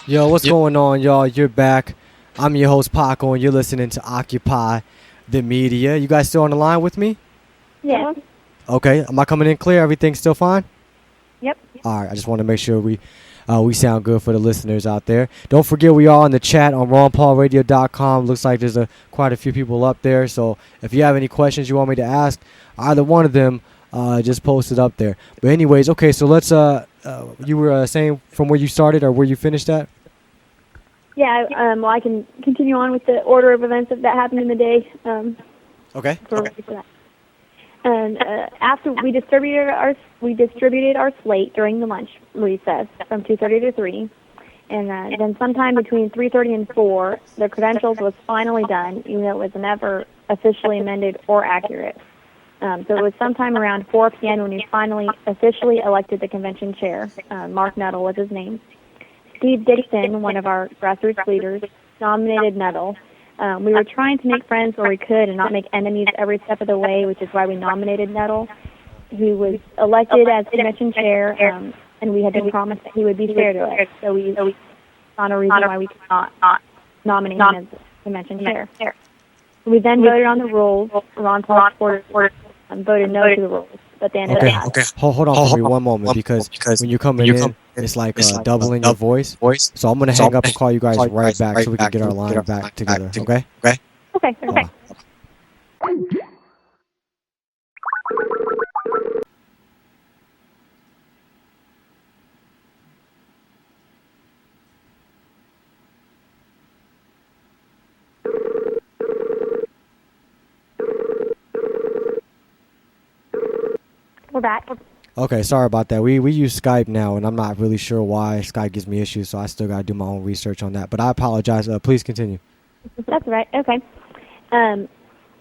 Yo, what's going on, y'all? You're back. I'm your host, Paco, and you're listening to Occupy the Media. You guys still on the line with me? Yeah. Okay. Am I coming in clear? Everything's still fine? Yep. All right. I just want to make sure we sound good for the listeners out there. Don't forget we are on the chat on ronpaulradio.com. Looks like there's quite a few people up there. So if you have any questions you want me to ask, either one of them, just post it up there. But anyways, okay, so let's you were saying from where you started or where you finished at? Yeah, well, I can continue on with the order of events that happened in the day. Okay. For that. And after we distributed our slate during the lunch recess from 2:30 to 3, and then sometime between 3:30 and 4, the credentials was finally done, even though it was never officially amended or accurate. So it was sometime around 4 p.m. when we finally officially elected the convention chair. Mark Nuttall was his name. Steve Dixon, one of our grassroots leaders, nominated Nuttall. We were trying to make friends where we could and not make enemies every step of the way, which is why we nominated Nuttall. He was elected as convention chair, and we had been promised that he would be fair to us. So we saw no reason why we could not nominate him as convention chair. We then voted on the rules. Ron Paul supported voted no to the rules, but they ended up passing. Okay. Hold on for me one moment because when you're coming in, it's like doubling your voice. So I'm going to hang up and call you guys right back so we can get our line back together, okay? Okay. We're back. Okay, sorry about that. We use Skype now, and I'm not really sure why Skype gives me issues, so I still got to do my own research on that. But I apologize. Please continue. That's right. Okay.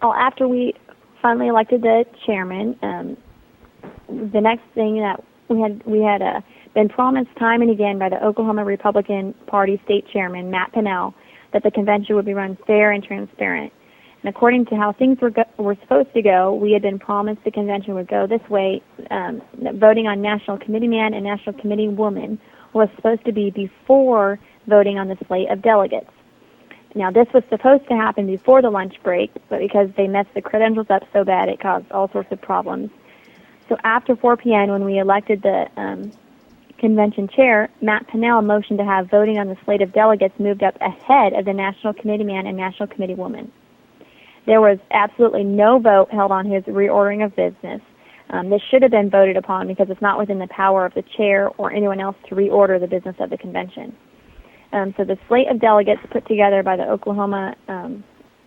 After we finally elected the chairman, the next thing that we had been promised time and again by the Oklahoma Republican Party state chairman, Matt Pinnell, that the convention would be run fair and transparent. And according to how things were supposed to go, we had been promised the convention would go this way. That voting on National Committee Man and National Committee Woman was supposed to be before voting on the slate of delegates. Now, this was supposed to happen before the lunch break, but because they messed the credentials up so bad, it caused all sorts of problems. So after 4 p.m., when we elected the convention chair, Matt Pinnell motioned to have voting on the slate of delegates moved up ahead of the National Committee Man and National Committee Woman. There was absolutely no vote held on his reordering of business. This should have been voted upon because it's not within the power of the chair or anyone else to reorder the business of the convention. So the slate of delegates put together by the Oklahoma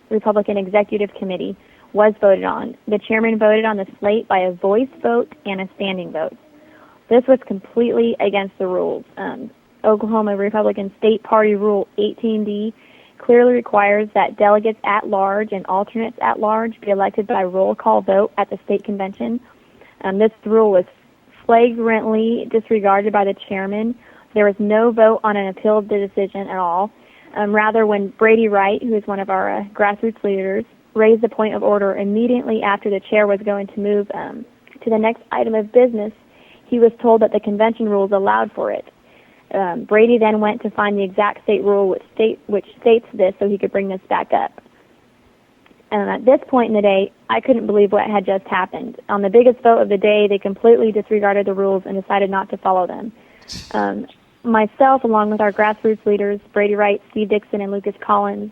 Republican Executive Committee was voted on. The chairman voted on the slate by a voice vote and a standing vote. This was completely against the rules. Oklahoma Republican State Party Rule 18D clearly requires that delegates at large and alternates at large be elected by roll call vote at the state convention. This rule was flagrantly disregarded by the chairman. There was no vote on an appeal of the decision at all. Rather, when Brady Wright, who is one of our grassroots leaders, raised the point of order immediately after the chair was going to move to the next item of business, he was told that the convention rules allowed for it. Brady then went to find the exact state rule which states this so he could bring this back up. And at this point in the day, I couldn't believe what had just happened. On the biggest vote of the day, they completely disregarded the rules and decided not to follow them. Myself, along with our grassroots leaders, Brady Wright, Steve Dixon, and Lucas Collins,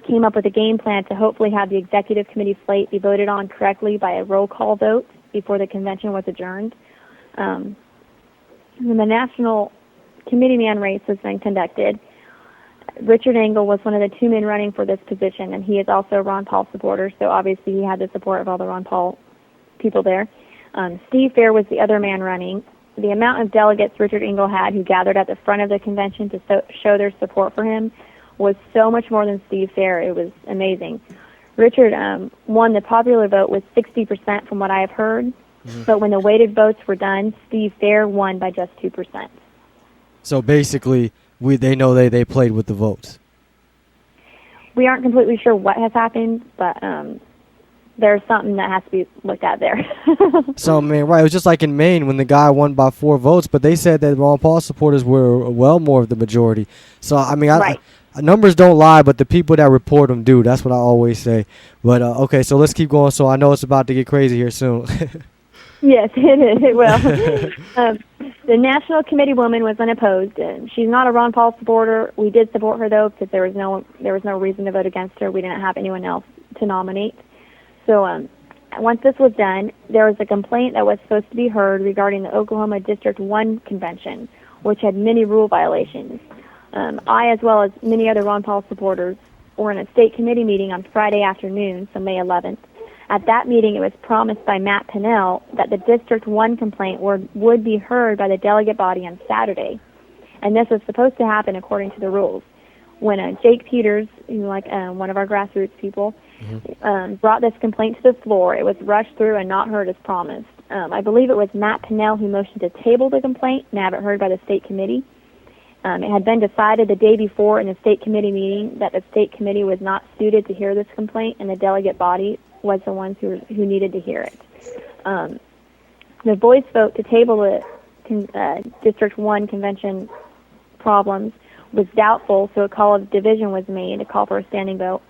came up with a game plan to hopefully have the executive committee slate be voted on correctly by a roll call vote before the convention was adjourned. When the national committee man race has been conducted, Richard Engel was one of the two men running for this position, and he is also a Ron Paul supporter, so obviously he had the support of all the Ron Paul people there. Steve Fair was the other man running. The amount of delegates Richard Engel had who gathered at the front of the convention to show their support for him was so much more than Steve Fair. It was amazing. Richard won the popular vote with 60% from what I have heard, but when the weighted votes were done, Steve Fair won by just 2%. So basically, they know they played with the votes. We aren't completely sure what has happened, but there's something that has to be looked at there. So, man, right, it was just like in Maine when the guy won by 4 votes, but they said that Ron Paul supporters were well more of the majority. So, I mean, Right. numbers don't lie, but the people that report them do. That's what I always say. But, okay, so let's keep going. So I know it's about to get crazy here soon. Yes, it is. It will. The National Committee woman was unopposed. She's not a Ron Paul supporter. We did support her, though, because there was no reason to vote against her. We didn't have anyone else to nominate. So once this was done, there was a complaint that was supposed to be heard regarding the Oklahoma District 1 convention, which had many rule violations. I, as well as many other Ron Paul supporters, were in a state committee meeting on Friday afternoon, so May 11th. At that meeting, it was promised by Matt Pinnell that the District 1 complaint would be heard by the delegate body on Saturday. And this was supposed to happen according to the rules. When Jake Peters, one of our grassroots people, brought this complaint to the floor, it was rushed through and not heard as promised. I believe it was Matt Pinnell who motioned to table the complaint and have it heard by the state committee. It had been decided the day before in the state committee meeting that the state committee was not suited to hear this complaint, and the delegate body was the ones who needed to hear it. The voice vote to table the District 1 convention problems was doubtful, so a call of division was made, a call for a standing vote,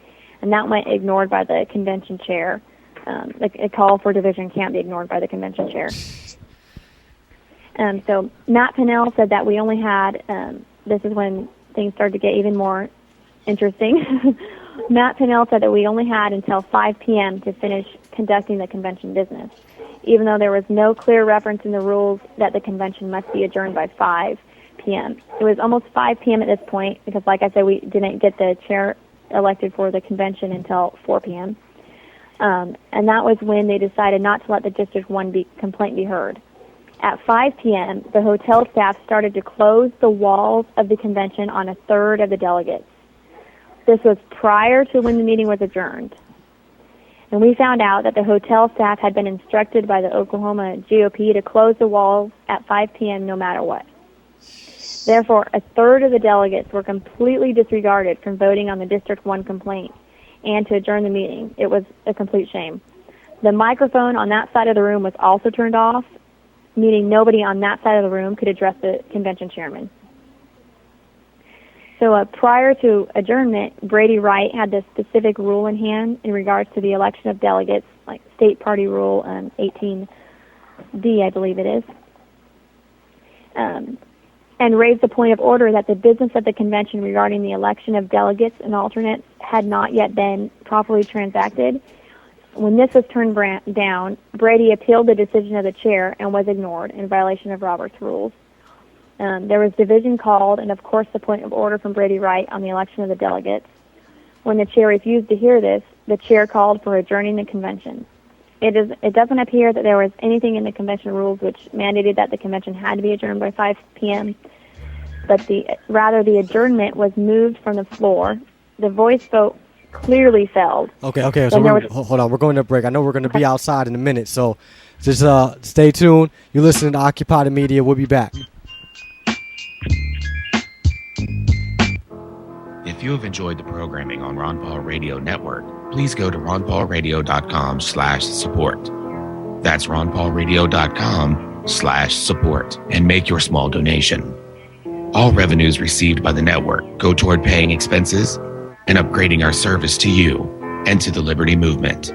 and that went ignored by the convention chair. A call for division can't be ignored by the convention chair. So Matt Pinnell said that we only had, this is when things started to get even more interesting. Matt Pinnell said that we only had until 5 p.m. to finish conducting the convention business, even though there was no clear reference in the rules that the convention must be adjourned by 5 p.m. It was almost 5 p.m. at this point because, like I said, we didn't get the chair elected for the convention until 4 p.m. And that was when they decided not to let the District 1 complaint be heard. At 5 p.m., the hotel staff started to close the walls of the convention on a third of the delegates. This was prior to when the meeting was adjourned. And we found out that the hotel staff had been instructed by the Oklahoma GOP to close the walls at 5 p.m. no matter what. Therefore, a third of the delegates were completely disregarded from voting on the District 1 complaint and to adjourn the meeting. It was a complete shame. The microphone on that side of the room was also turned off, meaning nobody on that side of the room could address the convention chairman. So prior to adjournment, Brady Wright had this specific rule in hand in regards to the election of delegates, like State Party Rule 18D, I believe it is, and raised the point of order that the business of the convention regarding the election of delegates and alternates had not yet been properly transacted. When this was turned down, Brady appealed the decision of the chair and was ignored in violation of Robert's rules. There was division called, and of course the point of order from Brady Wright on the election of the delegates. When the chair refused to hear this, the chair called for adjourning the convention. It doesn't appear that there was anything in the convention rules which mandated that the convention had to be adjourned by 5 p.m., but rather the adjournment was moved from the floor. The voice vote clearly failed. Okay. So hold on. We're going to break. I know we're going to be outside in a minute, so just stay tuned. You're listening to Occupy the Media. We'll be back. If you have enjoyed the programming on Ron Paul Radio Network, please go to ronpaulradio.com/support. That's ronpaulradio.com/support and make your small donation. All revenues received by the network go toward paying expenses and upgrading our service to you and to the Liberty Movement.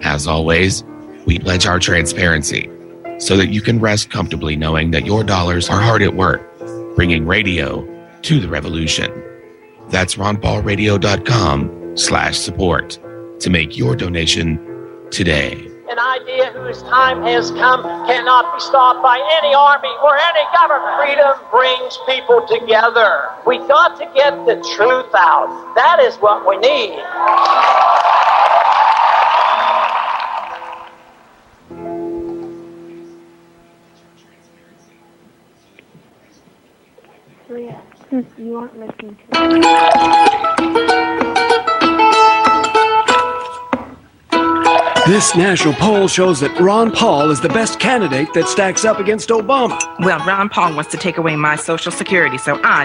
As always, we pledge our transparency so that you can rest comfortably knowing that your dollars are hard at work, bringing radio to the revolution. That's ronpaulradio.com/support to make your donation today. An idea whose time has come cannot be stopped by any army or any government. Freedom brings people together. We got to get the truth out. That is what we need. You aren't listening to This national poll shows that Ron Paul is the best candidate that stacks up against Obama. Well, Ron Paul wants to take away my Social Security, so I don't.